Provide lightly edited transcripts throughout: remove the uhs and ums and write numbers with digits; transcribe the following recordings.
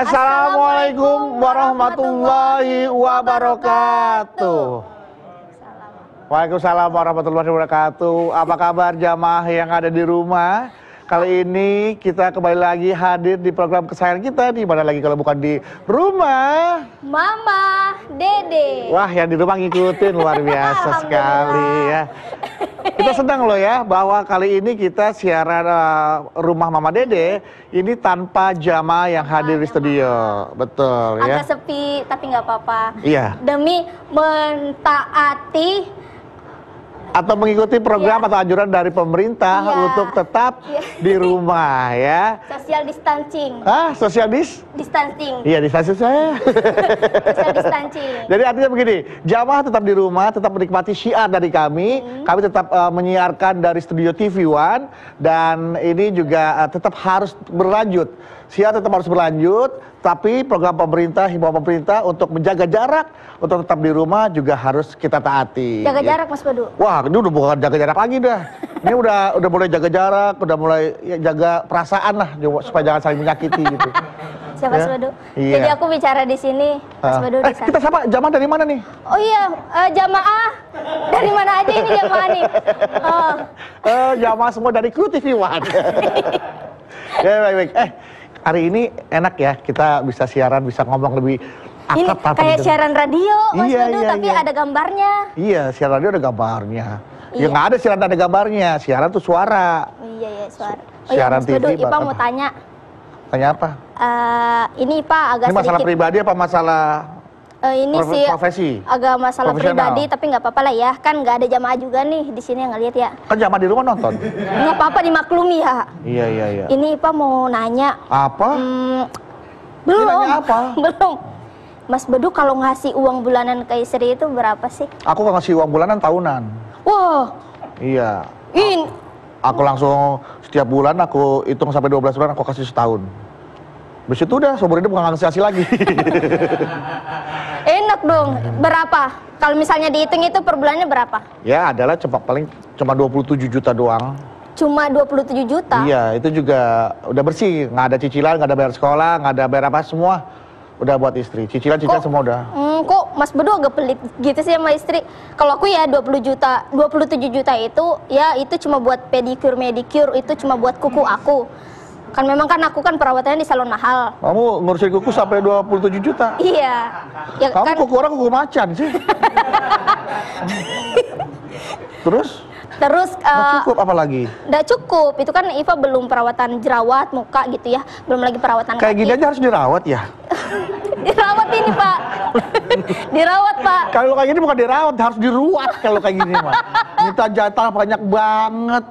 Assalamualaikum warahmatullahi wabarakatuh. Waalaikumsalam warahmatullahi wabarakatuh. Apa kabar jamaah yang ada di rumah? Kali ini kita kembali lagi hadir di program kesayangan kita. Di mana lagi kalau bukan di rumah Mama Dede. Wah, yang di rumah ngikutin luar biasa sekali ya. Kita senang loh ya bahwa kali ini kita siaran rumah Mama Dede ini tanpa jamaah yang hadir di studio. Betul ya. Agak sepi tapi nggak apa-apa. Iya. Demi mentaati atau mengikuti program atau anjuran dari pemerintah untuk tetap di rumah ya. Social distancing. Social distancing. Iya, distancing saya. Social distancing. Jadi artinya begini, jamaah tetap di rumah, tetap menikmati syiar dari kami. Kami tetap menyiarkan dari studio TV One dan ini juga tetap harus berlanjut. Syiar tetap harus berlanjut, tapi program pemerintah, himbauan pemerintah untuk menjaga jarak, untuk tetap di rumah juga harus kita taati. Jaga jarak, Mas Badu. Wah, ini udah bukan jaga jarak lagi dah. Ini udah mulai jaga jarak, udah mulai jaga perasaan lah, supaya jangan saling menyakiti gitu. Siapa Mas Badu? Iya. Jadi aku bicara di sini, Mas Badu di sana. Kita siapa? Jamaah dari mana nih? Oh iya, jamaah dari mana aja ini jamaah nih? Jamaah semua dari Kru TV One. Ya, baik-baik. Hari ini enak ya, kita bisa siaran, bisa ngomong lebih akrab. Ini kayak siaran radio, Mas Badu, tapi iya. ada gambarnya. Iya, siaran radio ada gambarnya. Iya. Ya nggak ada siaran ada gambarnya, siaran tuh suara. Iya, suara. Siaran Mas Badu, TV. Ipa mau tanya. Tanya apa? Ini Pak agak ini masalah sedikit pribadi apa masalah ini sih profesi? Agak masalah pribadi, tapi nggak apa-apa lah ya. Kan nggak ada jamaah juga nih di sini yang ngeliat ya. Kan jamaah di rumah nonton. Nggak apa-apa, dimaklumi ya. Iya. Ini Pak mau nanya. Apa? Belum. Nanya apa? Belum. Mas Badu kalau ngasih uang bulanan ke istri itu berapa sih? Aku nggak ngasih uang bulanan, tahunan. Wah. Iya. Aku langsung setiap bulan aku hitung sampai 12 bulan aku kasih setahun. Habis itu udah seumur hidup nggak ngasih lagi. Enak dong. Berapa? Kalau misalnya dihitung itu per bulannya berapa? Ya adalah paling cuma 27 juta doang. Cuma 27 juta? Iya, itu juga udah bersih. Nggak ada cicilan, nggak ada bayar sekolah, nggak ada bayar apa, semua udah buat istri. Cicilan semua udah. Kok Mas Badu agak pelit gitu sih sama istri? Kalau aku ya 27 juta itu ya itu cuma buat pedicure, medicure, itu cuma buat kuku aku. Kan memang kan aku kan perawatannya di salon mahal. Kamu ngurusin kuku sampai 27 juta? Iya. Ya, kamu kan kuku orang kuku macan sih. Terus cukup apa lagi? Nggak cukup, itu kan Iva belum perawatan jerawat muka gitu ya, belum lagi perawatan kayak kaki. Gini aja harus dirawat ya? Dirawat ini Pak. Dirawat Pak. Kalau kayak gini bukan dirawat, harus diruat kalau kayak gini mah. Minta jatah banyak banget.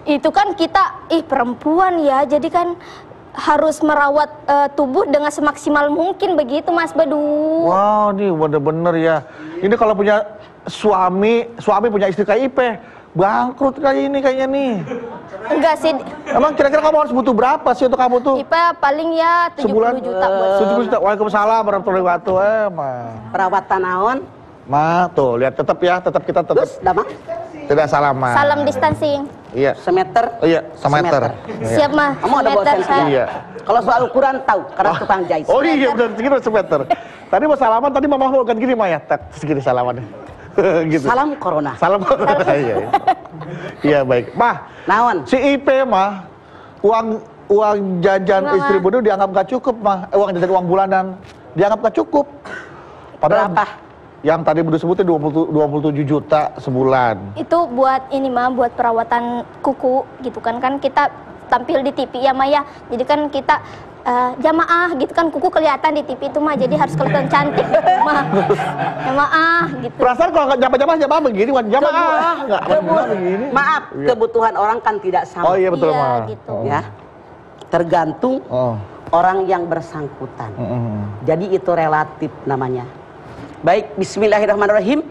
Itu kan kita perempuan ya, jadi kan harus merawat tubuh dengan semaksimal mungkin begitu Mas Badu. Wow, nih bener-bener ya. Ini kalau punya suami punya istri kayak Ipe, bangkrut kayak ini kayaknya nih. Enggak sih. Emang kira-kira kamu harus butuh berapa sih untuk kamu tuh? Ipe paling ya 70 sebulan, juta. 70 juta. Waalaikumsalam warahmatullahi wabarakatuh. Perawatan naon? Tuh lihat tetap kita tetap. Terus, damang? Tidak salaman. Salam distancing. Iya. Semeter? Iya, semeter. Siap mah. Kamu ada bawa sensi? Iya. Kalau soal ukuran tahu, karena tukang jahit. Oh iya, benar, segitu semeter. Tadi mau salaman, tadi mama mau kan gini mah ya, segini salamannya. Gitu. Salam corona. Salam corona. Iya, baik. Mah, naon? Si Ipe mah uang jajan istri Budi dianggap gak cukup mah. Uang bulanan dianggap gak cukup. Padahal berapa? Yang tadi Budi sebutnya 27 juta sebulan. Itu buat ini mah, buat perawatan kuku gitu kan. Kan kita tampil di TV ya Maya. Jadi kan kita jamaah gitu kan, kuku kelihatan di TV itu mah. Jadi harus kelihatan cantik mah. Jamaah gitu. Perasaan kalau jamaah begini, jamaah enggak begini. Maaf, kebutuhan orang kan tidak sama. Oh iya betul mah. Gitu. Ya. Tergantung orang yang bersangkutan. Jadi itu relatif namanya. Baik, bismillahirrahmanirrahim.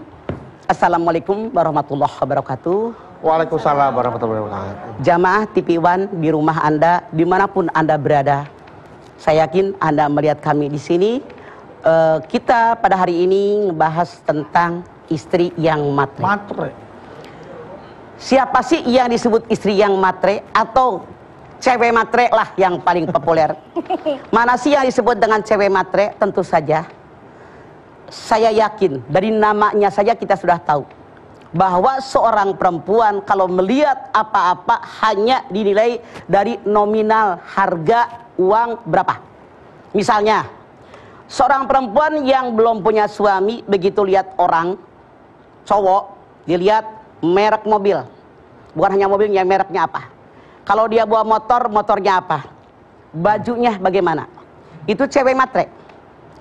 Assalamualaikum warahmatullahi wabarakatuh. Waalaikumsalam warahmatullahi wabarakatuh. Jamaah TV One di rumah Anda, dimanapun Anda berada. Saya yakin Anda melihat kami di sini. Kita pada hari ini ngebahas tentang istri yang matre. Siapa sih yang disebut istri yang matre? Atau cewek matre lah yang paling populer. Mana sih yang disebut dengan cewek matre? Tentu saja saya yakin dari namanya saja kita sudah tahu bahwa seorang perempuan kalau melihat apa-apa hanya dinilai dari nominal harga uang berapa. Misalnya seorang perempuan yang belum punya suami, begitu lihat orang cowok, dilihat merek mobil, bukan hanya mobilnya, mereknya apa. Kalau dia bawa motor, motornya apa, bajunya bagaimana, itu cewek matre.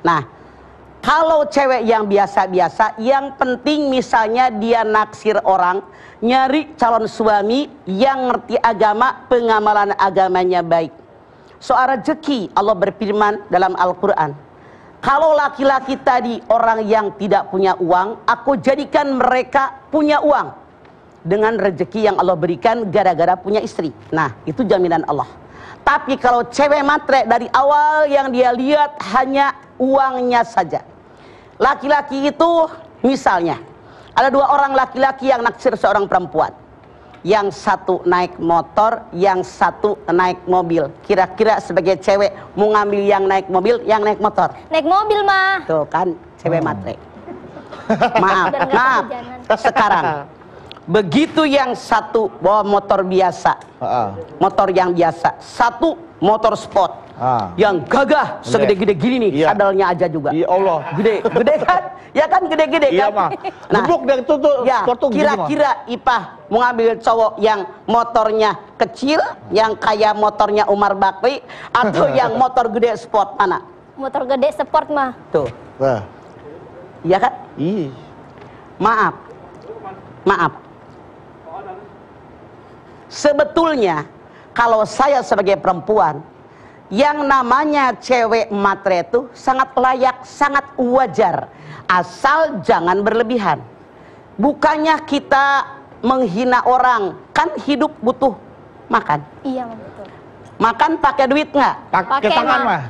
Nah, kalau cewek yang biasa-biasa, yang penting misalnya dia naksir orang, nyari calon suami yang ngerti agama, pengamalan agamanya baik. Soal rezeki, Allah berfirman dalam Al-Quran, kalau laki-laki tadi orang yang tidak punya uang, aku jadikan mereka punya uang dengan rezeki yang Allah berikan gara-gara punya istri. Nah, itu jaminan Allah. Tapi kalau cewek matre dari awal yang dia lihat hanya uangnya saja. Laki-laki itu misalnya ada dua orang laki-laki yang naksir seorang perempuan. Yang satu naik motor, yang satu naik mobil. Kira-kira sebagai cewek mau ngambil yang naik mobil, yang naik motor? Naik mobil mah. Tuh kan cewek matre. Maaf, maaf. Sekarang begitu yang satu bawa motor biasa, motor yang biasa, satu motor sport. Yang gagah segede-gede gini nih, sadalnya aja juga. Ya Allah, gede kan? Ya kan gede-gede kan? Nah, ya, kira-kira Ipah mau ngambil cowok yang motornya kecil, yang kayak motornya Umar Bakri, atau yang motor gede sport, mana? Motor gede sport mah. Tuh. Iya kan? Maaf. Maaf. Sebetulnya kalau saya sebagai perempuan, yang namanya cewek matre itu sangat layak, sangat wajar, asal jangan berlebihan. Bukannya kita menghina orang, kan hidup butuh makan. Iya, betul. Makan pakai duit nggak? Pakai tangan mah.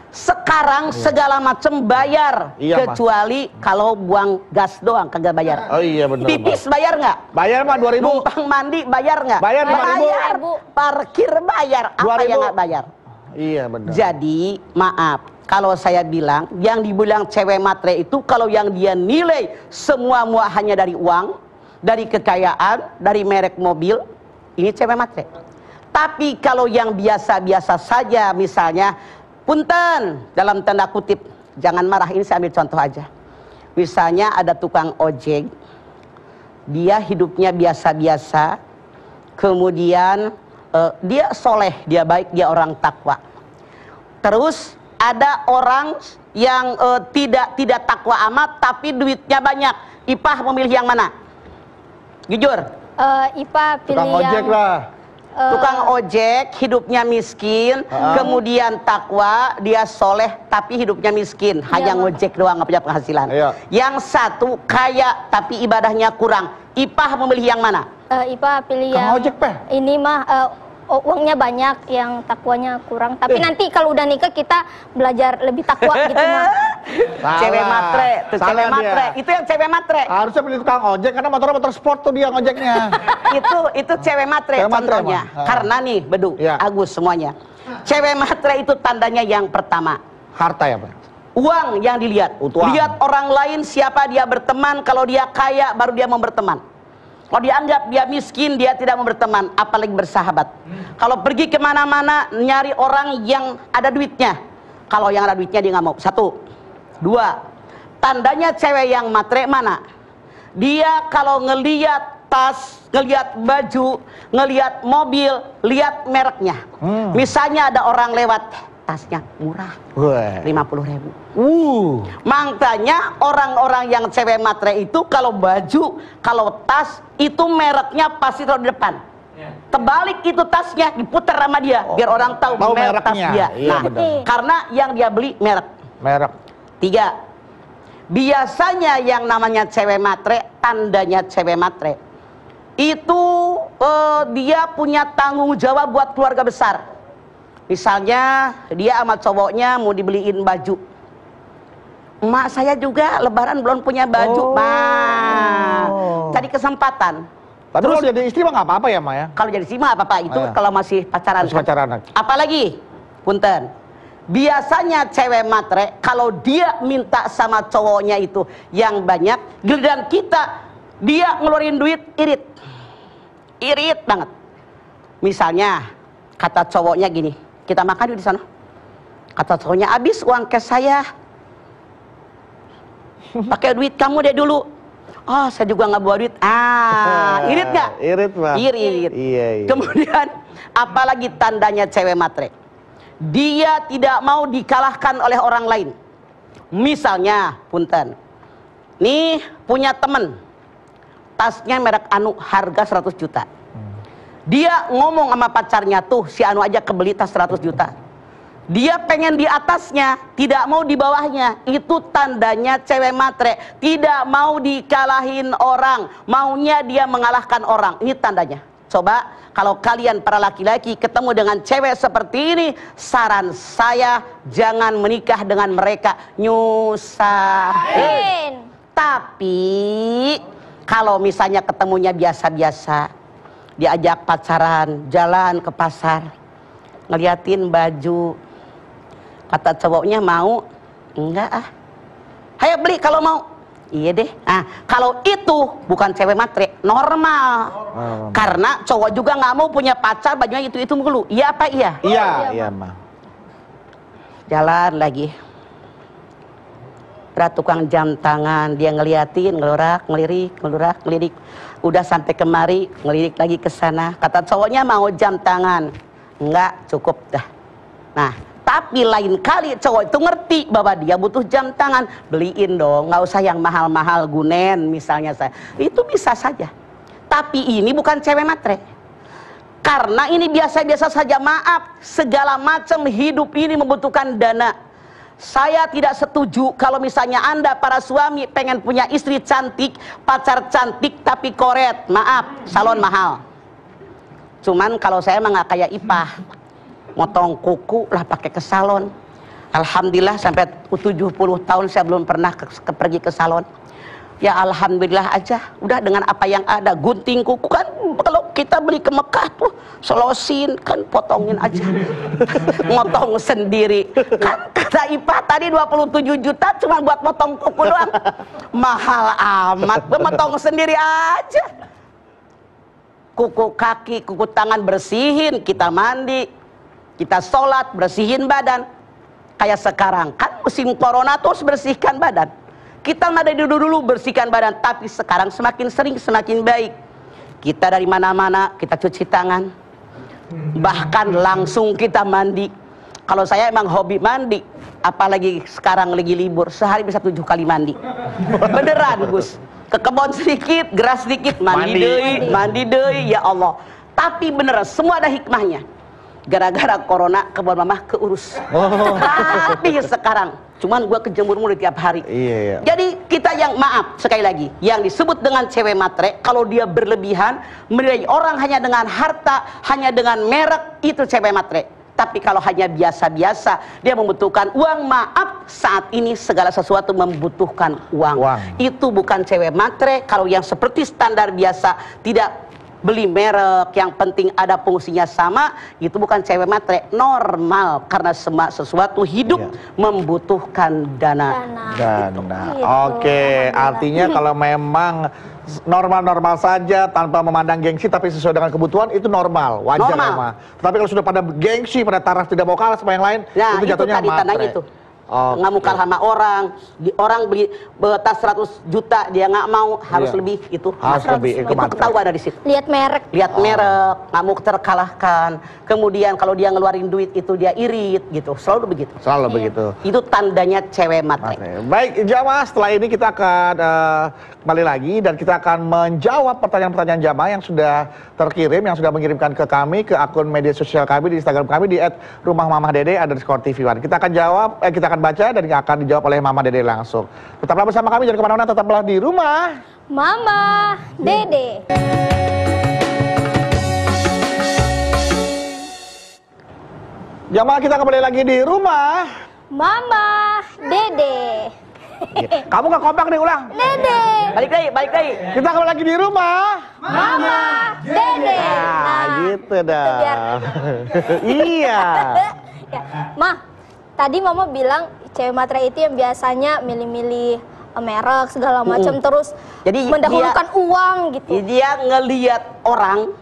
Sekarang segala macam bayar, kecuali kalau buang gas doang kagak bayar. Oh iya benar. Pipis bayar nggak? Bayar mah 2.000. Numpang mandi bayar nggak? Bayar 5.000. Parkir bayar. Apa yang nggak bayar? Iya benar. Jadi maaf, kalau saya bilang yang dibilang cewek matre itu kalau yang dia nilai semua hanya dari uang, dari kekayaan, dari merek mobil, ini cewek matre. Tapi kalau yang biasa-biasa saja, misalnya, punten dalam tanda kutip, jangan marah, ini saya ambil contoh aja. Misalnya ada tukang ojek, dia hidupnya biasa-biasa, kemudian dia soleh, dia baik, dia orang takwa. Terus ada orang yang tidak takwa amat tapi duitnya banyak. Ipah memilih yang mana? Jujur. Ipah pilih tukang ojek lah. Tukang ojek hidupnya miskin, kemudian takwa, dia soleh tapi hidupnya miskin, hanya ngojek doang, nggak punya penghasilan. Yang satu kaya tapi ibadahnya kurang. Ipah memilih yang mana? Ipah pilih tukang yang ojek, Peh. Ini mah uangnya banyak, yang takwanya kurang. Tapi nanti kalau udah nikah kita belajar lebih takwa gitu mah. Cewek matre, tuh cewek matre. Itu yang cewek matre. Harusnya pilih tukang ojek karena motor sport tuh dia ngojeknya. itu cewek matre contohnya. Karena nih, Bedu, Agus semuanya. Cewek matre itu tandanya yang pertama. Harta ya, Pak? Uang yang dilihat. Lihat orang lain siapa dia berteman, kalau dia kaya baru dia mau berteman. Kalau dianggap dia miskin, dia tidak mau berteman, apalagi bersahabat. Kalau pergi kemana-mana, nyari orang yang ada duitnya. Kalau yang ada duitnya dia nggak mau. Satu. Dua. Tandanya cewek yang matre mana? Dia kalau ngeliat tas, ngeliat baju, ngeliat mobil, lihat mereknya. Misalnya ada orang lewat, tasnya murah, 50.000. Makanya orang-orang yang cewek matre itu kalau baju, kalau tas itu mereknya pasti taruh di depan. Terbalik itu tasnya diputar sama dia biar orang tahu merek tas dia. Karena yang dia beli merek. Tiga. Biasanya yang namanya cewek matre, tandanya cewek matre itu dia punya tanggung jawab buat keluarga besar. Misalnya dia sama cowoknya mau dibeliin baju. Emak saya juga lebaran belum punya baju. Cari kesempatan. Tapi kalau jadi istri mah nggak apa-apa ya, Ma ya? Kalau jadi istri mah apa-apa, itu iya. kalau masih pacaran. Masih pacaran. Apalagi, punten, biasanya cewek matre kalau dia minta sama cowoknya itu yang banyak, giliran kita dia ngeluarin duit irit. Irit banget. Misalnya kata cowoknya gini, kita makan yuk di sana. Kata cowoknya, habis uang cash saya. Pakai duit kamu deh dulu. Oh, saya juga nggak bawa duit. Irit nggak? Irit, Pak. Irit. Iya. Kemudian, apalagi tandanya cewek matre. Dia tidak mau dikalahkan oleh orang lain. Misalnya, punten. Nih, punya temen. Tasnya merek Anu, harga 100 juta. Dia ngomong sama pacarnya, tuh si Anu aja kebeli tas 100 juta. Dia pengen di atasnya, tidak mau di bawahnya. Itu tandanya cewek matre. Tidak mau dikalahin orang, maunya dia mengalahkan orang. Ini tandanya. Coba kalau kalian para laki-laki ketemu dengan cewek seperti ini, saran saya jangan menikah dengan mereka, nyusahin. Tapi kalau misalnya ketemunya biasa-biasa, diajak pacaran, jalan ke pasar, ngeliatin baju, kata cowoknya mau, enggak ah, ayo beli kalau mau, iya deh. Nah, kalau itu bukan cewek matre, normal. Karena cowok juga nggak mau punya pacar bajunya itu mulu. Iya apa iya? Iya, Ma. Jalan lagi, ada tukang jam tangan, dia ngeliatin, ngelurak, ngelirik. Udah sampai kemari, ngelirik lagi ke sana. Kata cowoknya mau jam tangan, enggak, cukup dah. Nah, tapi lain kali cowok itu ngerti bahwa dia butuh jam tangan, beliin dong, nggak usah yang mahal-mahal, Gunen misalnya saya. Itu bisa saja. Tapi ini bukan cewek matre. Karena ini biasa-biasa saja, maaf, segala macam hidup ini membutuhkan dana. Saya tidak setuju kalau misalnya Anda para suami pengen punya istri cantik, pacar cantik tapi koret. Maaf, salon mahal. Cuman kalau saya emang nggak kayak Ipah, motong kuku lah pakai ke salon. Alhamdulillah sampai 70 tahun saya belum pernah pergi ke salon. Ya alhamdulillah aja, udah dengan apa yang ada. Gunting kuku kan kalau kita beli ke Mekah tuh selosin kan, potongin aja. Motong sendiri kan, kata Ipah tadi 27 juta cuma buat potong kuku doang. Mahal amat, memotong sendiri aja. Kuku kaki, kuku tangan bersihin, kita mandi, kita sholat, bersihin badan. Kayak sekarang kan musim corona tuh harus bersihkan badan. Kita mah dari dulu bersihkan badan, tapi sekarang semakin sering semakin baik. Kita dari mana-mana kita cuci tangan, bahkan langsung kita mandi. Kalau saya emang hobi mandi, apalagi sekarang lagi libur, sehari bisa 7 kali mandi. Beneran Gus, ke kebon sedikit, geras sedikit, mandi deui, ya Allah. Tapi beneran semua ada hikmahnya. Gara-gara corona kebun mamah keurus. Tapi sekarang cuman gua kejemur mulu tiap hari. Iya. Jadi kita yang, maaf sekali lagi, yang disebut dengan cewek matre, kalau dia berlebihan menilai orang hanya dengan harta, hanya dengan merek, itu cewek matre. Tapi kalau hanya biasa-biasa, dia membutuhkan uang, maaf, saat ini segala sesuatu membutuhkan uang. Itu bukan cewek matre. Kalau yang seperti standar biasa, tidak beli merek, yang penting ada fungsinya sama, itu bukan cewek matre, normal. Karena sesuatu hidup membutuhkan dana. Oke, artinya kalau memang normal-normal saja tanpa memandang gengsi tapi sesuai dengan kebutuhan, itu normal, wajar normal. Tapi kalau sudah pada gengsi, pada taraf tidak mau kalah sama yang lain, itu jatuhnya matre. Itu nggak mau kalah sama orang. Orang beli tas 100 juta dia nggak mau, harus lebih, itu harus lebih. Itu ketahuan dari situ. Lihat merek, nggak mau terkalahkan. Kemudian kalau dia ngeluarin duit itu dia irit gitu, selalu begitu. Begitu. Itu tandanya cewek matre. Baik jamaah, setelah ini kita akan kembali lagi dan kita akan menjawab pertanyaan-pertanyaan jamaah yang sudah terkirim, yang sudah mengirimkan ke kami, ke akun media sosial kami, di Instagram kami di @rumahmamahdede_TV1. Kita akan jawab, kita akan baca dan akan dijawab oleh Mama Dede langsung. Tetaplah bersama kami, jangan kemana-mana, tetaplah di rumah Mama Dede. Jamaah, kita kembali lagi di rumah Mama Dede. Kamu nggak kompak nih, ulang. Dede. Balik lagi. Kita kembali lagi di rumah. Mama. Dede. Nah, gitu dah. biar. Iya. Ya. Ma, tadi Mama bilang cewek matre itu yang biasanya milih-milih merek segala macam terus Jadi mendahulukan uang gitu. Dia ngelihat orang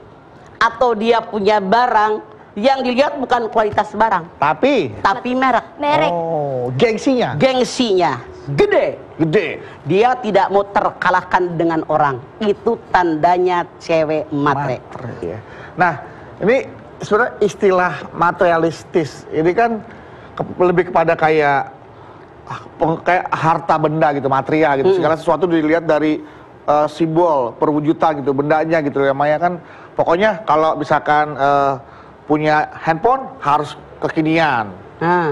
atau dia punya barang yang dilihat bukan kualitas barang, Tapi merek. Merek. oh, gengsinya Gengsinya gede. gede. Dia tidak mau terkalahkan dengan orang. Itu tandanya cewek matre. Ya. Nah, ini sebenarnya istilah materialistis ini kan lebih kepada kayak harta benda gitu, material gitu. Segala sesuatu dilihat dari simbol perwujudan gitu, bendanya gitu ya Maya kan. Pokoknya kalau misalkan punya handphone harus kekinian,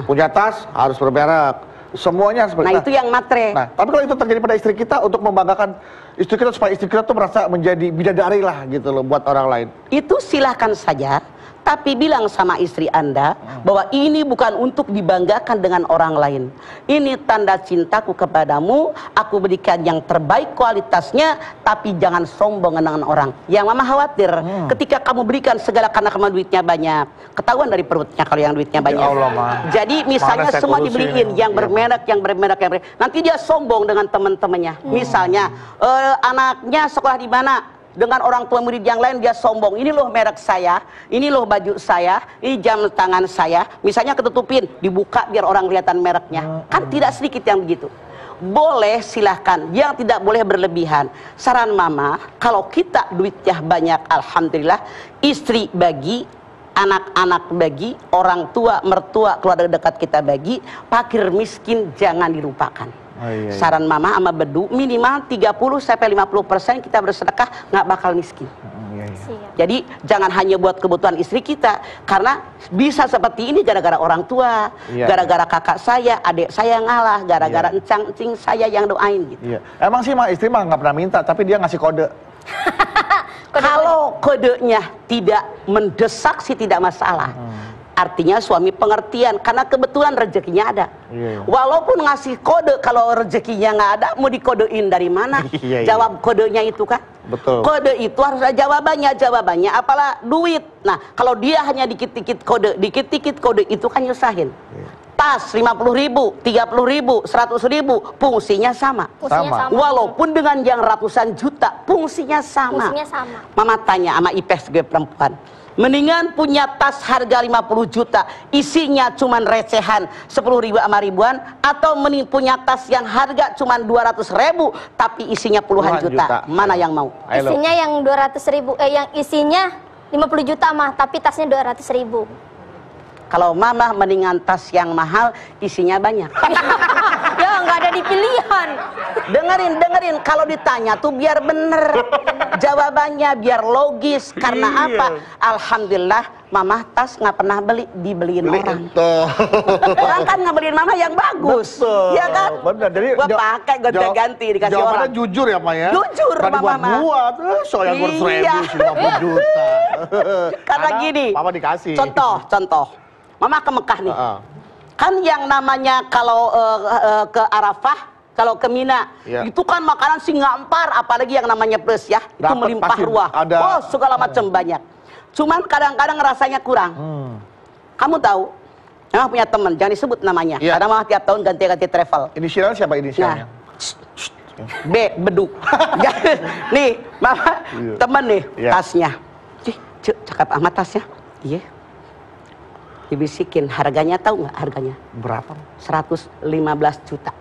punya tas harus bermerek, semuanya seperti Nah itu yang matre. Nah, tapi kalau itu terjadi pada istri kita untuk membanggakan istri kita supaya istri kita tuh merasa menjadi bidadari lah gitu loh buat orang lain. Itu silahkan saja. Tapi bilang sama istri Anda bahwa ini bukan untuk dibanggakan dengan orang lain. Ini tanda cintaku kepadamu. Aku berikan yang terbaik kualitasnya, tapi jangan sombong dengan orang. Yang Mama khawatir, ketika kamu berikan segala karena kamu duitnya banyak, ketahuan dari perutnya kalau yang duitnya banyak. Ya Allah, Ma. Jadi misalnya semua dibeliin yang bermerek, yang bermerek, yang bermerek. Nanti dia sombong dengan teman-temannya. Misalnya anaknya sekolah di mana? Dengan orang tua murid yang lain dia sombong. Ini loh merek saya, ini loh baju saya, ini jam tangan saya. Misalnya ketutupin, dibuka biar orang kelihatan mereknya. Kan tidak sedikit yang begitu. Boleh silahkan, yang tidak boleh berlebihan. Saran Mama, kalau kita duitnya banyak, alhamdulillah, istri bagi, anak-anak bagi, orang tua, mertua, keluarga dekat kita bagi, fakir miskin jangan dilupakan. Iya. Saran Mama sama Bedu minimal 30-50% kita bersedekah, nggak bakal miskin. Iya. Jadi jangan hanya buat kebutuhan istri kita, karena bisa seperti ini gara-gara orang tua, gara-gara kakak saya, adik saya ngalah, gara-gara encang-encing saya yang doain gitu. Iya. Emang sih istri mah nggak pernah minta, tapi dia ngasih kode. Kalau kodenya tidak mendesak sih tidak masalah. Artinya suami pengertian karena kebetulan rezekinya ada. Walaupun ngasih kode kalau rezekinya nggak ada, mau dikodein dari mana? Jawab kodenya itu kan. Betul. Kode itu harus ada jawabannya apalah duit. Nah kalau dia hanya dikit-dikit kode itu kan nyusahin. Tas 50.000, 30.000, 100.000, fungsinya sama. Walaupun dengan yang ratusan juta, fungsinya sama. Mama tanya sama Ipes gue perempuan, mendingan punya tas harga 50 juta, isinya cuman recehan 10.000 sama ribuan, atau mending punya tas yang harga cuman 200.000 tapi isinya puluhan juta. Mana yang mau? Isinya yang 200.000, yang isinya 50 juta mah, tapi tasnya 200.000. Kalau Mama mendingan tas yang mahal, isinya banyak. Ya nggak ada di pilihan. Dengerin, kalau ditanya tuh biar bener jawabannya, biar logis. Karena apa? Alhamdulillah Mama tas nggak pernah dibeliin orang. Orang kan ngebeliin Mama yang bagus. Iya kan? Bener. Jadi gua pakai gonta-ganti dikasih jawabannya orang. jujur ya Maya. Jujur Mama. Buat soalnya gue 50 juta. Karena gini. Papa dikasih. Contoh. Mama ke Mekah nih. Kan yang namanya kalau ke Arafah, kalau ke Mina, itu kan makanan singa empar, apalagi yang namanya plus ya, itu melimpah ruah. Oh, segala macam banyak. Cuman kadang-kadang rasanya kurang. Kamu tahu, Mama punya teman, jangan disebut namanya, karena Mama tiap tahun ganti-ganti travel. Inisialnya siapa inisialnya? B, Bedu. Nih, Mama, temen nih, tasnya. Cuk, cakep amat tasnya. Iya. Dibisikin, harganya tahu nggak harganya? Berapa? 115 juta.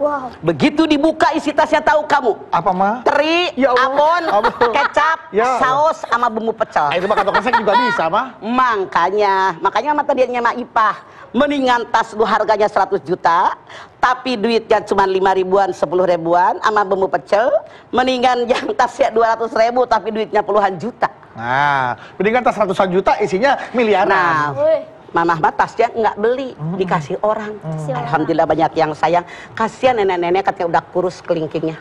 Wow. Begitu dibuka isi tasnya tahu kamu? Apa mah? Teri, abon, kecap, saus, sama bumbu pecel. Itu mah kantong kresek juga bisa mah. Makanya Mama tadinya sama Ipah, mendingan tas lu harganya 100 juta, tapi duitnya cuma 5 ribuan, 10 ribuan, sama bumbu pecel. Mendingan yang tasnya 200.000, tapi duitnya puluhan juta. Nah, mendingan tas ratusan juta isinya miliaran. Nah, Mama tasnya nggak beli, dikasih orang. Alhamdulillah banyak yang sayang. Kasihan nenek-nenek katanya udah kurus kelingkingnya.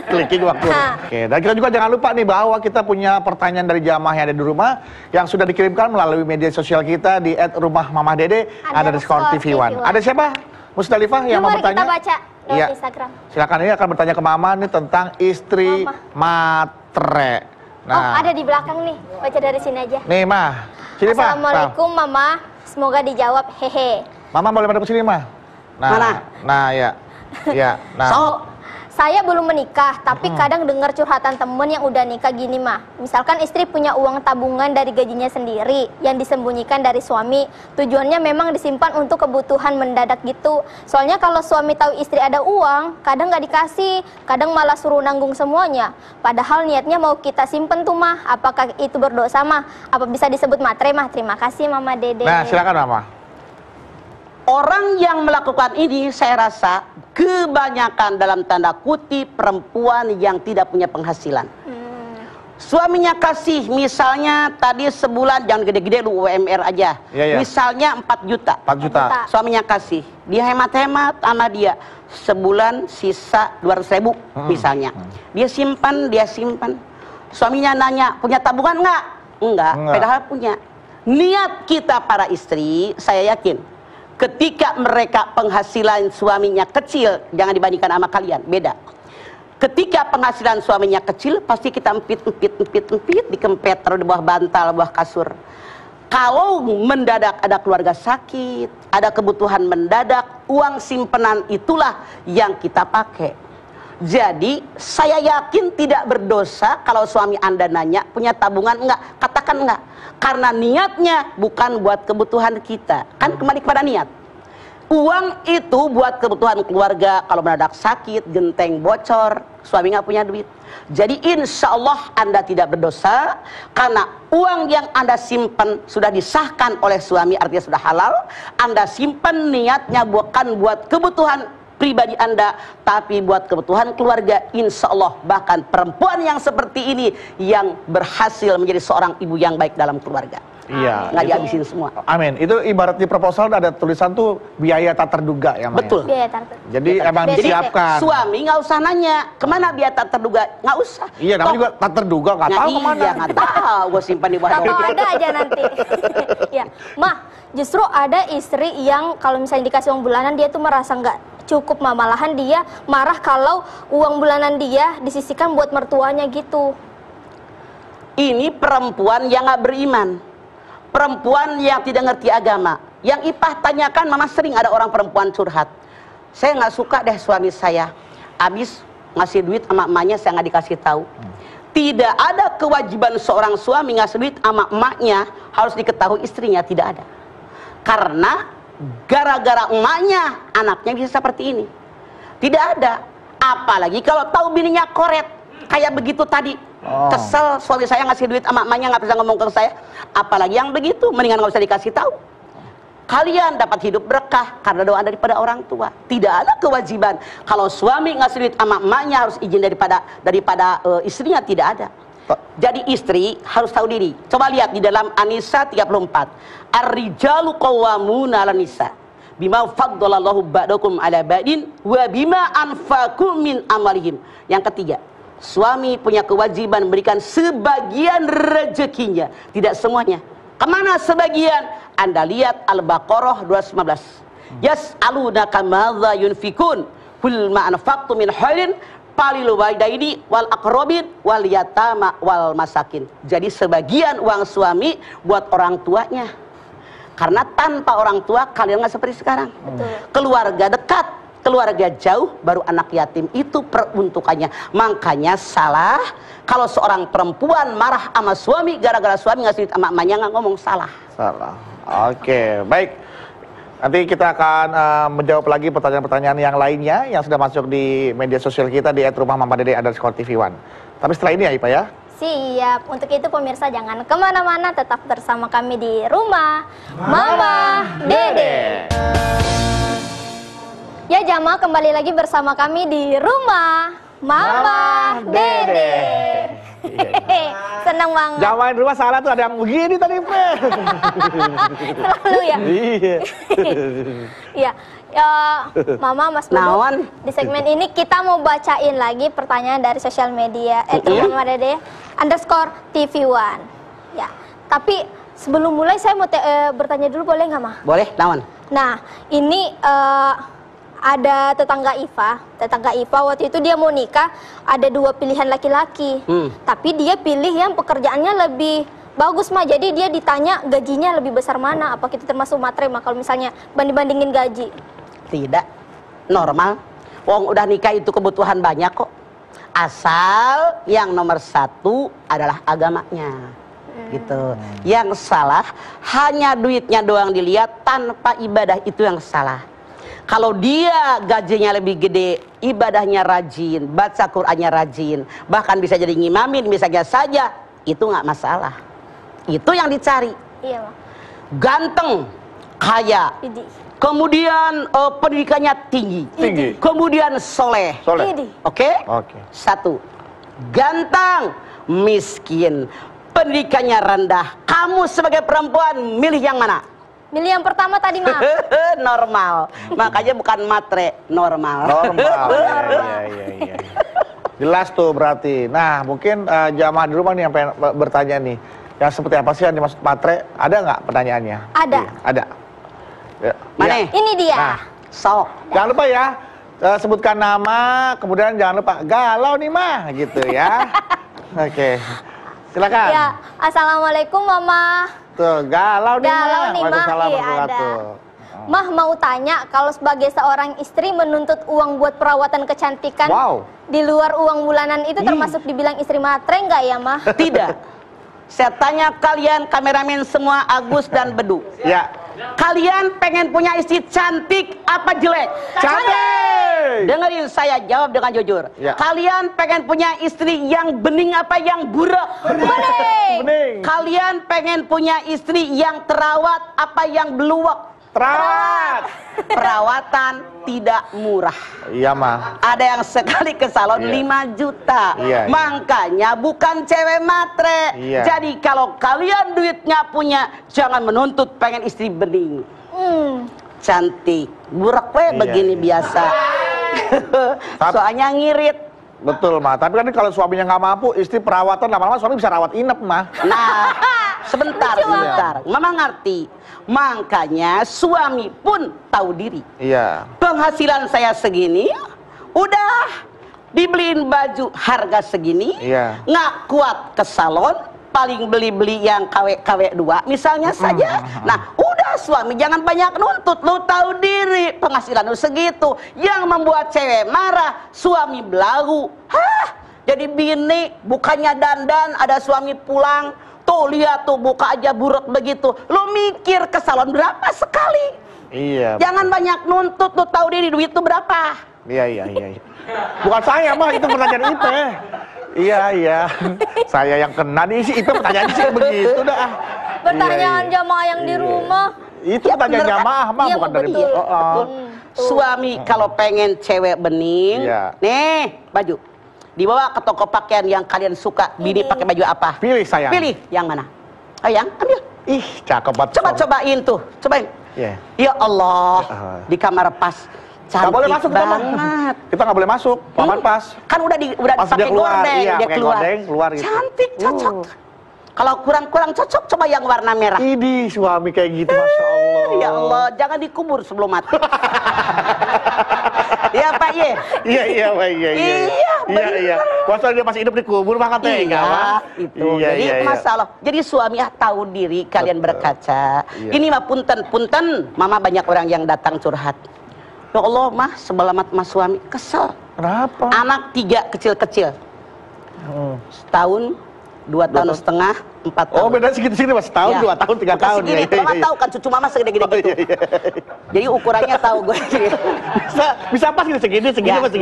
Kelingking waktu. Oke, dan kita juga jangan lupa nih bahwa kita punya pertanyaan dari jamaah yang ada di rumah yang sudah dikirimkan melalui media sosial kita di @rumahmamahdede _TV1. Ada siapa? Musdalifah yang mau bertanya? Kita baca Iya. Instagram. Silakan, ini akan bertanya ke Mama nih tentang istri matre. Oh, ada di belakang nih. Baca dari sini aja. Nih, Ma. Sini, Pak. Assalamualaikum, Mama. Semoga dijawab. Hehe. Mama boleh madep ke sini, Ma. Mana? Nah, ya. Ya, nah. Saya belum menikah, tapi kadang dengar curhatan temen yang udah nikah gini mah. Misalkan istri punya uang tabungan dari gajinya sendiri yang disembunyikan dari suami. Tujuannya memang disimpan untuk kebutuhan mendadak gitu. Soalnya kalau suami tahu istri ada uang, kadang nggak dikasih, kadang malah suruh nanggung semuanya. Padahal niatnya mau kita simpen tuh mah. Apakah itu berdosa mah? Apa bisa disebut matre mah? Terima kasih Mama Dede. Nah, silakan Mama. Orang yang melakukan ini saya rasa kebanyakan dalam tanda kutip perempuan yang tidak punya penghasilan. Suaminya kasih misalnya tadi sebulan, jangan gede-gede lu UMR aja. Iya. Misalnya 4 juta. 4 juta. Suaminya kasih. Dia hemat-hemat sama dia. Sebulan sisa 200.000 misalnya. Dia simpan. Suaminya nanya, punya tabungan nggak? Enggak. Padahal punya. Niat kita para istri, saya yakin ketika mereka penghasilan suaminya kecil, jangan dibandingkan sama kalian, beda. Ketika penghasilan suaminya kecil, pasti kita empit, dikempet, taruh di bawah bantal, bawah kasur. Kalau mendadak ada keluarga sakit, ada kebutuhan mendadak, uang simpenan itulah yang kita pakai. Jadi, saya yakin tidak berdosa kalau suami Anda nanya, punya tabungan enggak? Katakan enggak. Karena niatnya bukan buat kebutuhan kita. Kan kembali kepada niat. Uang itu buat kebutuhan keluarga. Kalau mendadak sakit, genteng bocor, suami nggak punya duit. Jadi insya Allah Anda tidak berdosa. Karena uang yang Anda simpan sudah disahkan oleh suami, artinya sudah halal. Anda simpan niatnya bukan buat kebutuhan pribadi Anda, tapi buat kebutuhan keluarga. Insya Allah bahkan perempuan yang seperti ini yang berhasil menjadi seorang ibu yang baik dalam keluarga. Iya. Nggak dihabisin semua. Amin. Itu ibarat di proposal ada tulisan tuh biaya tak terduga ya, Maya. Betul. Biaya tak terduga. Jadi emang disiapkan. Suami nggak usah nanya kemana biaya tak terduga, nggak usah. Iya, namanya juga tak terduga, nggak tahu kemana. Iya, nggak tahu. Gue simpan di bawah. Tahu ada aja nanti. Ya, Mah, justru ada istri yang kalau misalnya dikasih uang bulanan dia tuh merasa nggak cukup, mah malahan dia marah kalau uang bulanan dia disisihkan buat mertuanya gitu. Ini perempuan yang nggak beriman, perempuan yang tidak ngerti agama. Yang Ipah tanyakan, Mama sering ada orang perempuan curhat. Saya nggak suka deh suami saya, habis ngasih duit sama emaknya saya nggak dikasih tahu. Tidak ada kewajiban seorang suami ngasih duit sama emaknya harus diketahui istrinya, tidak ada. Karena gara-gara emaknya anaknya bisa seperti ini. Tidak ada. Apalagi kalau tahu bininya koret kayak begitu tadi. Kesel suami saya ngasih duit sama emaknya nggak bisa ngomong ke saya. Apalagi yang begitu, mendingan nggak usah dikasih tahu. Kalian dapat hidup berkah karena doa daripada orang tua. Tidak ada kewajiban kalau suami ngasih duit sama emaknya harus izin daripada istrinya, tidak ada. Jadi istri harus tahu diri. Coba lihat di dalam An-Nisa 34. Ar-rijalu qawwamuna 'alan nisa bima faddalallahu ba'dakum 'ala ba'din wa bima anfaqu min amalihim. Yang ketiga, suami punya kewajiban memberikan sebagian rezekinya, tidak semuanya. Kemana sebagian? Anda lihat Al-Baqarah 215. Yas'alunaka madza yunfikun qul ma anfaqtum min khairin falil walidaini wal aqrabin wal yatama wal masakin. Jadi sebagian uang suami buat orang tuanya. Karena tanpa orang tua kalian nggak seperti sekarang. Betul. Keluarga dekat, keluarga jauh, baru anak yatim, itu peruntukannya. Makanya salah kalau seorang perempuan marah sama suami gara-gara suami ngasih duit sama emaknya, nggak ngomong salah. Salah. Oke, baik. Nanti kita akan menjawab lagi pertanyaan-pertanyaan yang lainnya yang sudah masuk di media sosial kita di @rumahmamadede_tv1. Tapi setelah ini ya, Ipa ya. Siap. Untuk itu pemirsa jangan kemana-mana, tetap bersama kami di Rumah Mama Dede. Ya jamaah, kembali lagi bersama kami di Rumah Mama Dede. Senang banget. Jamaah di rumah salah tuh ada yang begini tadi, Pe. Selalu ya. Iya. Iya. Mama, Mas Bodo, di segmen ini kita mau bacain lagi pertanyaan dari sosial media @rumahmamadede_TV1. Ya. Tapi sebelum mulai saya mau bertanya dulu, boleh nggak, Ma? Boleh, naon? Nah, ini ada tetangga Iva waktu itu dia mau nikah, ada 2 pilihan laki-laki. Tapi dia pilih yang pekerjaannya lebih bagus mah. Jadi dia ditanya gajinya lebih besar mana, apa kita termasuk matre mah kalau misalnya banding-bandingin gaji? Tidak, normal. Wong udah nikah itu kebutuhan banyak kok. Asal yang nomor 1 adalah agamanya. Gitu. Yang salah hanya duitnya doang dilihat tanpa ibadah, itu yang salah. Kalau dia gajinya lebih gede, ibadahnya rajin, baca Qur'annya rajin, bahkan bisa jadi ngimamin misalnya saja, itu nggak masalah. Itu yang dicari. Iya, Mak. Ganteng, kaya, Idi. kemudian pendidikannya tinggi, kemudian soleh. Oke? 1. Ganteng, miskin, pendidikannya rendah. Kamu sebagai perempuan milih yang mana? Milih yang pertama tadi, Mak. Normal. Makanya bukan matre, normal. Iya. Jelas tuh berarti. Nah, mungkin jamaah di rumah nih yang pengen bertanya nih. Yang seperti apa sih yang dimaksud matre? Ada nggak pertanyaannya? Ada. Ada. Ya. Mana? Ya. Ini dia. Nah, Sok. jangan lupa ya, sebutkan nama, kemudian jangan lupa galau nih mah, gitu ya. Oke. Silakan. Ya, assalamualaikum Mama. Tuh, galau nih Galau mah. nih, Mah. Waalaikumsalam Iya, warahmatullahi ada. Mah mau tanya, kalau sebagai seorang istri menuntut uang buat perawatan kecantikan, di luar uang bulanan itu termasuk dibilang istri matre nggak ya, Mah? Tidak. Saya tanya kalian kameramen semua, Agus dan Bedu. Ya. Kalian pengen punya istri cantik apa jelek? Cantik. Dengerin saya jawab dengan jujur. Ya. Kalian pengen punya istri yang bening apa yang buruk? Bening. Kalian pengen punya istri yang terawat apa yang beluwak? Terawat. Perawatan tidak murah. Iya mah. Ada yang sekali ke salon 5 juta. Iya. Makanya bukan cewek matre. Iya. Jadi kalau kalian duitnya punya, jangan menuntut pengen istri bening. Cantik. Burak we begini biasa. Soalnya ngirit. Betul mah. Tapi kan kalau suaminya nggak mampu, istri perawatan lama-lama suami bisa rawat inap mah. Nah, sebentar. Mama ngerti. Makanya suami pun tahu diri. Iya. Penghasilan saya segini, udah dibeliin baju harga segini, nggak kuat ke salon, paling beli-beli yang KW 2 misalnya saja. Nah, udah suami jangan banyak nuntut, lu tahu diri penghasilan lu segitu. Yang membuat cewek marah, suami belagu. Jadi bini bukannya dandan, ada suami pulang, tuh lihat tuh buka aja buruk begitu. Lu mikir ke salon berapa sekali? Iya. Jangan banyak nuntut, lu tahu diri duit tuh berapa? Iya. Bukan saya mah, itu pertanyaan Ipe. Iya. Saya yang kena nih sih, Ipe pertanyaan sih begitu dah. Pertanyaan jamaah yang di rumah. Itu pertanyaan jamaah mah, Iya, bukan dari betul. Suami kalau pengen cewek bening, nih baju dibawa ke toko pakaian yang kalian suka. Bini pakai baju apa? Pilih sayang. Pilih yang mana? Ayang, ambil. Ih, cakep banget. Cobain tuh, cobain. Ya Allah, di kamar pas. Cantik nggak boleh masuk banget. Kita nggak boleh masuk, paman pas. Kan udah pakai gorden, dia keluar. Gitu. Cantik, cocok. Kalau kurang cocok, coba yang warna merah. Ini suami kayak gitu, Masya Allah. Ya Allah, jangan dikubur sebelum mati. Ya Pak Ye. Iya. Iya. Masa dia masih hidup dikubur mah tega. Itu. Jadi masalah. Jadi suami tahu diri, kalian berkaca. Ini mah punten, mama banyak orang yang datang curhat. Ya Allah, mah sebelamat mas suami kesel. Kenapa? Anak 3 kecil-kecil. Setahun, 2 tahun setengah, 4 tahun. Oh, beda segitu-segitu mas, setahun, 2 tahun, 3 tahun. Segini, mama tahu kan cucu mama segede-gede gitu. Jadi ukurannya tahu gue. Bisa pas gitu segini.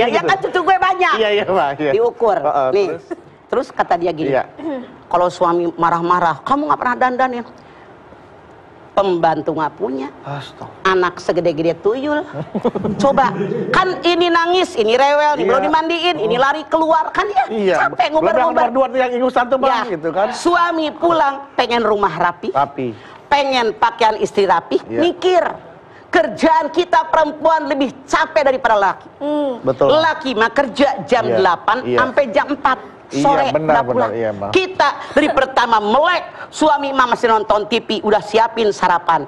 Ya kan cucu gue banyak. Iya Pak. Diukur. Nih. Terus kata dia gini. Kalau suami marah-marah, kamu nggak pernah dandan ya? Pembantu nggak punya, anak segede-gede tuyul. Coba, kan ini nangis, ini rewel, ini belum dimandiin, ini lari keluar, kan ya capek ngubar-ngubar. Dua yang ingusan tuh bang, gitu kan. Suami pulang pengen rumah rapi, pengen pakaian istri rapi, mikir. Kerjaan kita perempuan lebih capek daripada laki. Betul. Laki mah kerja jam 8 sampai jam 4. sore benar, udah pulang. iya, Mbak. Kita dari pertama melek, suami mama masih nonton TV, udah siapin sarapan,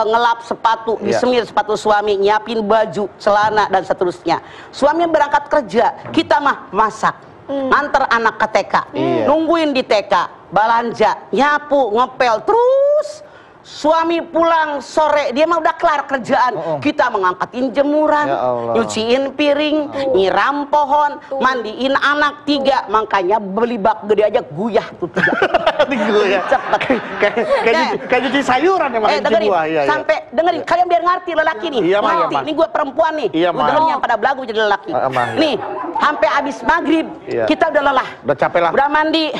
ngelap sepatu, disemir sepatu suami, nyiapin baju, celana dan seterusnya. Suami berangkat kerja, kita mah masak, nganter anak ke TK, nungguin di TK, belanja, nyapu, ngepel, terus suami pulang sore, dia mah udah kelar kerjaan. Kita mengangkatin jemuran, nyuciin piring, nyiram pohon, mandiin anak 3. Makanya beli bak gede aja guyah tuh 3. Diguyah. Cepet. Kayak cuci sayuran ya, dengerin, sampai dengerin, kalian biar ngerti lelaki nih. Iya, Ma, ngerti, iya, Ma. ini gue perempuan nih. Iya, Ma. Udah yang pada belagu jadi lelaki. Nih, sampai habis maghrib, kita udah lelah. Udah capek lah. Udah mandi.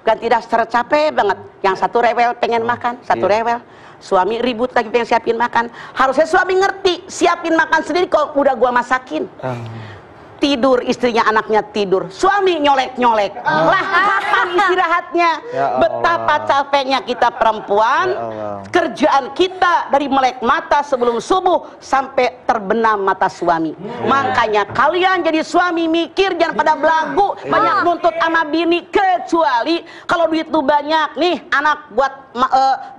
Ganti daster capek banget. Yang satu rewel pengen makan, satu rewel. Suami ribut lagi pengen siapin makan. Harusnya suami ngerti, siapin makan sendiri kok udah gua masakin. Tidur istrinya, anaknya tidur, suami nyolek-nyolek. Lah kapan istirahatnya? Betapa capeknya kita perempuan. Kerjaan kita dari melek mata sebelum subuh sampai terbenam mata suami. Makanya kalian jadi suami mikir, jangan pada belagu banyak nuntut sama bini, kecuali kalau duit lu banyak nih, anak buat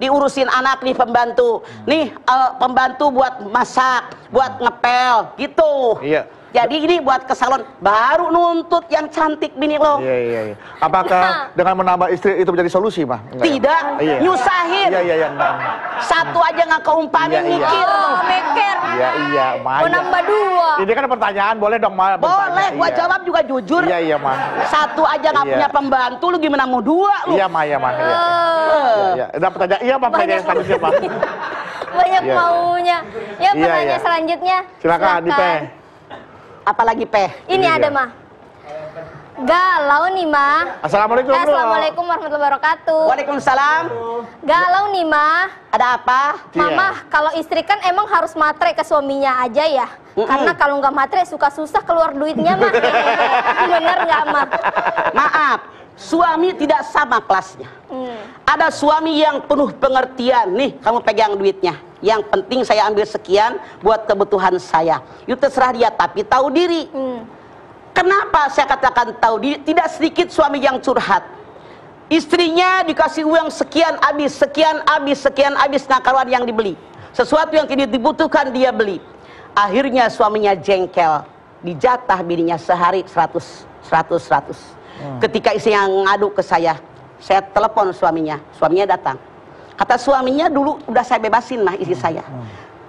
diurusin anak nih, pembantu nih, pembantu buat masak, buat ngepel gitu. Iya. Jadi ini buat ke salon, baru nuntut yang cantik bini lo. Iya. Apakah dengan menambah istri itu menjadi solusi, Mah? Tidak, nyusahin. Iya. Satu aja nggak keumpanin, mikir. Mikir. Iya, Mah. Mau nambah 2. Ini kan pertanyaan, boleh dong, Mah? Boleh, gua jawab juga jujur. Iya, Mah. Satu aja nggak punya pembantu, lu gimana mau 2 lu? Iya, Mah. Iya. Udah pertanyaan, iya, Mah, pertanyaan selanjutnya, Mah. Banyak maunya. Ya, pertanyaan selanjutnya. Silakan, di Teh. Apalagi Peh? Ini ada, Mah. Galau nih, Mah. Assalamualaikum. Assalamualaikum warahmatullahi wabarakatuh. Waalaikumsalam. Galau nih, Mah. Ada apa? Mama, kalau istri kan emang harus matre ke suaminya aja ya. Karena kalau nggak matre suka susah keluar duitnya, Mah. Bener nggak, Mah? Maaf, suami tidak sama kelasnya. Ada suami yang penuh pengertian. Nih, kamu pegang duitnya. Yang penting saya ambil sekian buat kebutuhan saya. Itu terserah dia, tapi tahu diri. Kenapa saya katakan tahu diri? Tidak sedikit suami yang curhat. Istrinya dikasih uang sekian habis, sekian habis, nah karuan yang dibeli. Sesuatu yang tidak dibutuhkan dia beli. Akhirnya suaminya jengkel. Dijatah bininya sehari 100. Ketika istrinya ngadu ke saya telepon suaminya datang. Kata suaminya, dulu udah saya bebasin mah istri saya.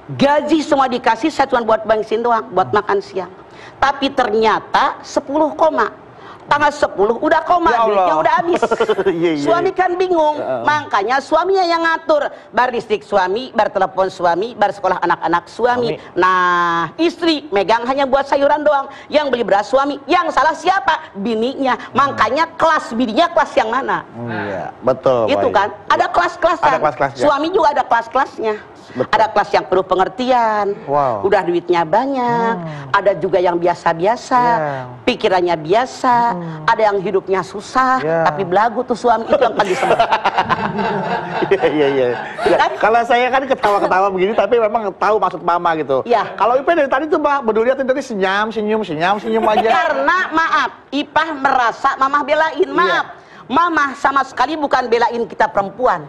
Gaji semua dikasih, saya cuma buat bensin doang, buat makan siang. Tapi ternyata 10 koma. Tanggal 10 udah koma, duitnya udah habis. Suami kan bingung, makanya suaminya yang ngatur. Bar listrik suami, bar telepon suami, bar sekolah anak-anak suami. Nah, istri megang hanya buat sayuran doang. Yang beli beras suami, yang salah siapa? Bininya. Makanya kelas bininya kelas yang mana? Iya, betul. Itu kan, ada kelas-kelasnya. Suami juga ada kelas-kelasnya. Ada kelas yang penuh pengertian, udah duitnya banyak. Ada juga yang biasa-biasa, pikirannya biasa. Ada yang hidupnya susah, tapi belagu tuh suami, itu yang paling disebut. Iya. Kalau saya kan ketawa-ketawa begini, tapi memang tahu maksud mama gitu. Kalau Ipah dari tadi tuh, Mbak, Bedul liatin tadi senyum aja. Karena maaf, Ipah merasa mamah belain. Maaf, mamah sama sekali bukan belain kita perempuan.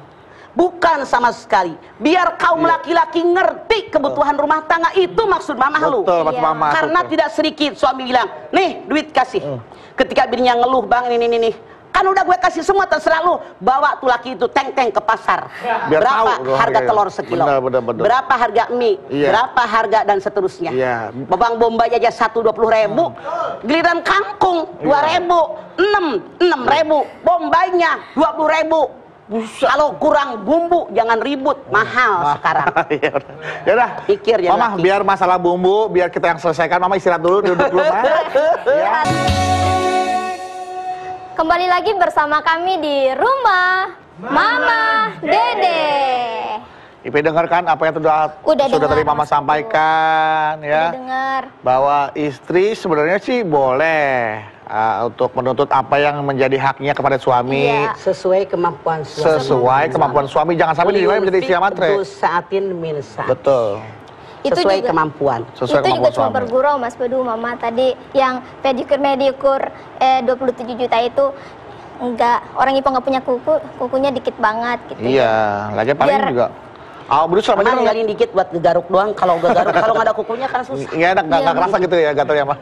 Bukan sama sekali. Biar kaum laki-laki ngerti kebutuhan rumah tangga, itu maksud mamah lu. Mama. Karena tidak sedikit suami bilang, nih duit kasih. Ketika bininya ngeluh, bang ini. Kan udah gue kasih semua, terserah lu. Bawa tuh laki itu teng-teng ke pasar. Biar berapa tahu, harga telur sekilo? Bener. Berapa harga mie? Berapa harga dan seterusnya? Bawang bombay aja 120.000. Giliran kangkung 2.000, 6.000. Bombaynya 20.000. Kalau kurang bumbu jangan ribut, mahal sekarang. Yaudah, pikir ya. Mama, biar masalah bumbu, biar kita yang selesaikan. Mama istirahat dulu, duduk dulu, Mama. Kembali lagi bersama kami di rumah Mama Dede. Ipe dengarkan apa yang sudah tadi Mama sampaikan, ya. Dengar. Bahwa istri sebenarnya sih boleh untuk menuntut apa yang menjadi haknya kepada suami. Sesuai kemampuan suami. Jangan sampai dinilai menjadi istri yang matre. Saatin minsa. Betul. sesuai kemampuan. Sesuai itu juga kemampuan cuma suami. bergurau Mas Bedu. Mama tadi yang pedikur 27 juta itu enggak, orang Ipa nggak punya kukunya dikit banget gitu. Iya, lagi paling Biar- juga. Berusaha selama ini Mama kan ninggalin dikit buat ngegaruk doang. Kalau nggak ada kukunya kan susah. nggak enak, nggak kerasa gitu ya, gatel ya mah.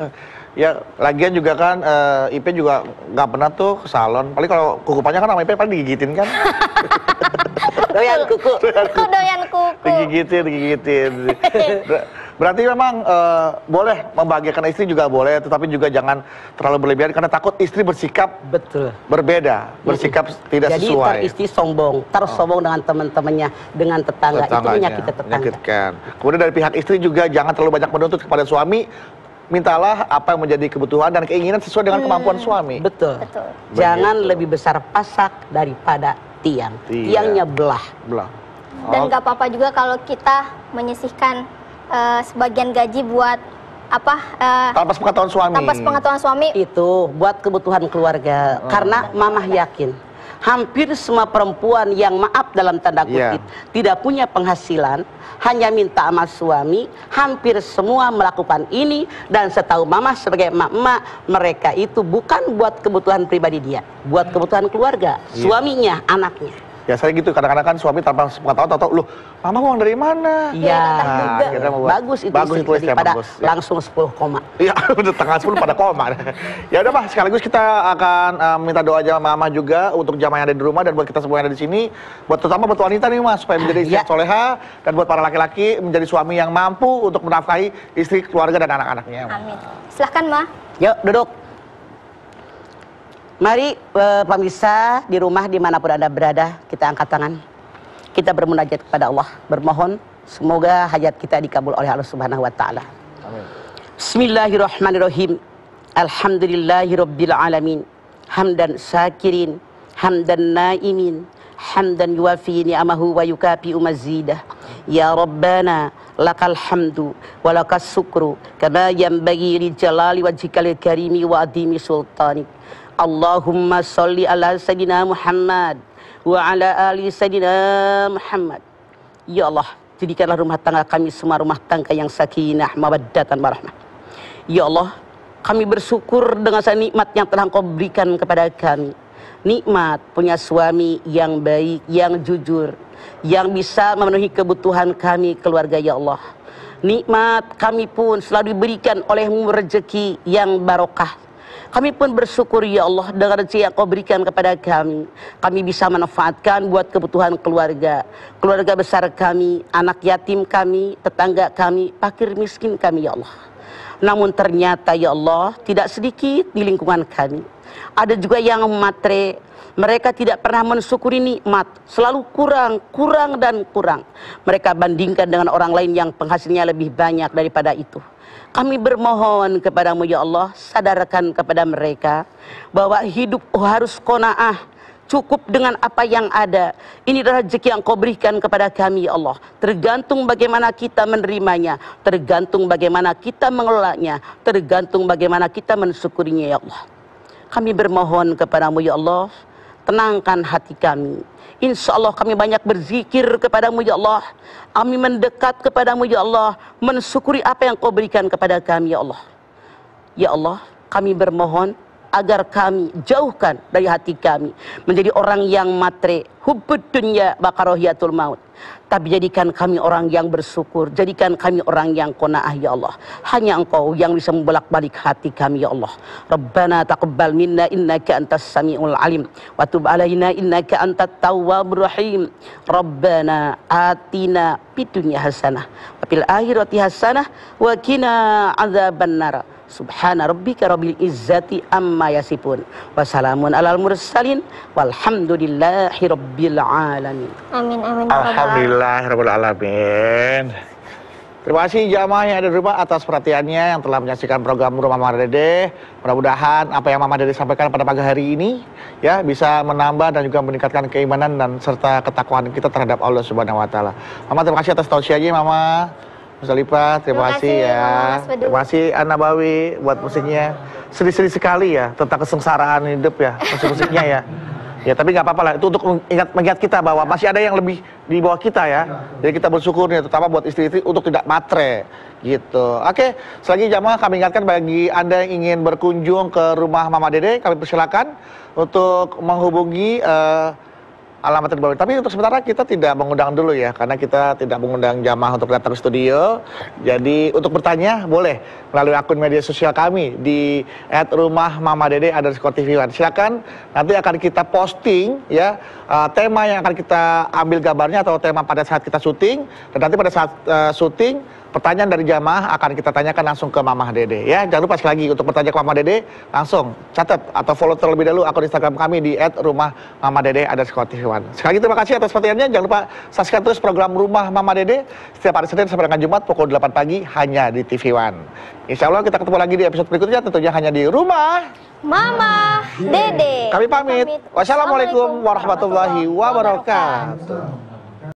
Ya, lagian juga kan Ipe juga nggak pernah tuh ke salon. Paling kalau kuku panjang kan sama Ipe paling digigitin kan. Doyan kuku. Doyan kuku. Digigitin. Berarti memang boleh membahagiakan istri juga boleh, tetapi juga jangan terlalu berlebihan karena takut istri bersikap Betul. berbeda, bersikap tidak Jadi sesuai. ntar istri sombong, sombong dengan teman-temannya, dengan tetangga, itu menyakiti tetangga. menyakitkan. Kemudian dari pihak istri juga jangan terlalu banyak menuntut kepada suami. Mintalah apa yang menjadi kebutuhan dan keinginan sesuai dengan kemampuan suami. Betul. Betul. Jangan lebih besar pasak daripada tiang. Iya. Tiangnya belah. Belah. Dan nggak apa-apa juga kalau kita menyisihkan sebagian gaji buat Tanpa sepengetahuan suami. tanpa sepengetahuan suami. Itu buat kebutuhan keluarga. Karena mamah yakin hampir semua perempuan yang maaf dalam tanda kutip tidak punya penghasilan, hanya minta sama suami, hampir semua melakukan ini. Dan setahu mamah sebagai emak-emak, mereka itu bukan buat kebutuhan pribadi dia, buat kebutuhan keluarga, suaminya, anaknya. Ya saya gitu, kadang-kadang kan suami tanpa sepengetahuan tahu-tahu, loh mama uang dari mana? Iya, kita mau buat- bagus itu bagus itu istilah, daripada bagus, ya. langsung 10 koma. Iya, udah tengah 10 pada koma. Ya udah Pak, sekaligus kita akan minta doa aja mama juga untuk jamaah yang ada di rumah dan buat kita semua yang ada di sini, buat terutama buat wanita nih Mas, supaya menjadi istri yang soleha, dan buat para laki-laki menjadi suami yang mampu untuk menafkahi istri, keluarga dan anak-anaknya. Amin. Silahkan Ma. Yuk duduk. Mari pemirsa di rumah dimanapun Anda berada, kita angkat tangan. Kita bermunajat kepada Allah, bermohon semoga hajat kita dikabul oleh Allah Subhanahu wa taala. Amin. Bismillahirrahmanirrahim. Alhamdulillahirabbil alamin. Hamdan syakirin, hamdan naimin, hamdan yuwafi ni'amahu wa yukafi mazidah. Ya Rabbana lakal hamdu wa lakas syukru kama yanbaghi li jalali wajhikal karimi wa adimi sultanik. Allahumma sholli ala sayyidina Muhammad wa ala ali sayyidina Muhammad. Ya Allah, jadikanlah rumah tangga kami semua rumah tangga yang sakinah, mawaddatan, warahmah. Ya Allah, kami bersyukur dengan nikmat yang telah Engkau berikan kepada kami. Nikmat punya suami yang baik, yang jujur, yang bisa memenuhi kebutuhan kami keluarga ya Allah. Nikmat kami pun selalu diberikan oleh-Mu rezeki yang barokah. Kami pun bersyukur ya Allah dengan rezeki yang Kau berikan kepada kami. Kami bisa manfaatkan buat kebutuhan keluarga. Keluarga besar kami, anak yatim kami, tetangga kami, fakir miskin kami ya Allah. Namun ternyata ya Allah tidak sedikit di lingkungan kami. Ada juga yang matre. Mereka tidak pernah mensyukuri nikmat, selalu kurang dan kurang. Mereka bandingkan dengan orang lain yang penghasilnya lebih banyak daripada itu. Kami bermohon kepadamu ya Allah, sadarkan kepada mereka bahwa hidup harus qanaah, cukup dengan apa yang ada. Ini adalah rezeki yang Kau berikan kepada kami ya Allah. Tergantung bagaimana kita menerimanya, tergantung bagaimana kita mengelolanya, tergantung bagaimana kita mensyukurinya ya Allah. Kami bermohon kepadamu ya Allah, tenangkan hati kami. Insya Allah kami banyak berzikir kepadamu ya Allah. Kami mendekat kepadamu ya Allah, mensyukuri apa yang Kau berikan kepada kami ya Allah. Ya Allah, kami bermohon agar kami jauhkan dari hati kami menjadi orang yang matre, hubbud dunya wa karahiyatul maut. Tapi jadikan kami orang yang bersyukur, jadikan kami orang yang qanaah ya Allah. Hanya Engkau yang bisa membolak-balik hati kami ya Allah. Rabbana taqabbal minna innaka antas samiul alim wa tub alaina innaka antat tawwabur rahim. Rabbana atina fid dunya hasanah wa fil akhirati hasanah wa qina adzabannar. Subhana rabbika rabbil izzati amma yasifun. Wassalamun alal mursalin walhamdulillahi rabbil alamin. Amin amin. Alhamdulillahirabbil alamin. Terima kasih jamaah yang ada di rumah atas perhatiannya yang telah menyaksikan program Rumah Mama Dede. Mudah-mudahan apa yang Mama Dede sampaikan pada pagi hari ini ya bisa menambah dan juga meningkatkan keimanan dan serta ketakwaan kita terhadap Allah Subhanahu wa taala. Mama terima kasih atas tausiahnya Mama. Mas Alifa, terima kasih ya. Terima kasih Ana Bawi buat musiknya. Sedih-sedih sekali ya tentang kesengsaraan hidup ya, musik-musiknya ya. Ya tapi nggak apa-apa lah, itu untuk mengingat kita bahwa masih ada yang lebih di bawah kita ya. Jadi kita bersyukur nih, terutama buat istri-istri untuk tidak matre gitu. Oke, selagi jamaah kami ingatkan bagi Anda yang ingin berkunjung ke rumah Mama Dede, kami persilakan untuk menghubungi alamat terbaru. Tapi untuk sementara kita tidak mengundang dulu ya, karena kita tidak mengundang jamaah untuk datang ke studio. Jadi untuk bertanya boleh melalui akun media sosial kami di @rumahmamadede_tv1. Silakan, nanti akan kita posting ya tema yang akan kita ambil gambarnya atau tema pada saat kita syuting, dan nanti pada saat syuting pertanyaan dari jamaah akan kita tanyakan langsung ke Mama Dede ya. Jangan lupa sekali lagi untuk bertanya ke Mama Dede, langsung catat atau follow terlebih dahulu akun Instagram kami di @rumahmamadede_tv1. Sekali lagi terima kasih atas perhatiannya. Jangan lupa saksikan terus program Rumah Mama Dede setiap hari Senin sampai dengan Jumat pukul 8 pagi hanya di TV One. Insya Allah kita ketemu lagi di episode berikutnya, tentunya hanya di Rumah Mama Dede. Kami pamit. Wassalamualaikum warahmatullahi wabarakatuh.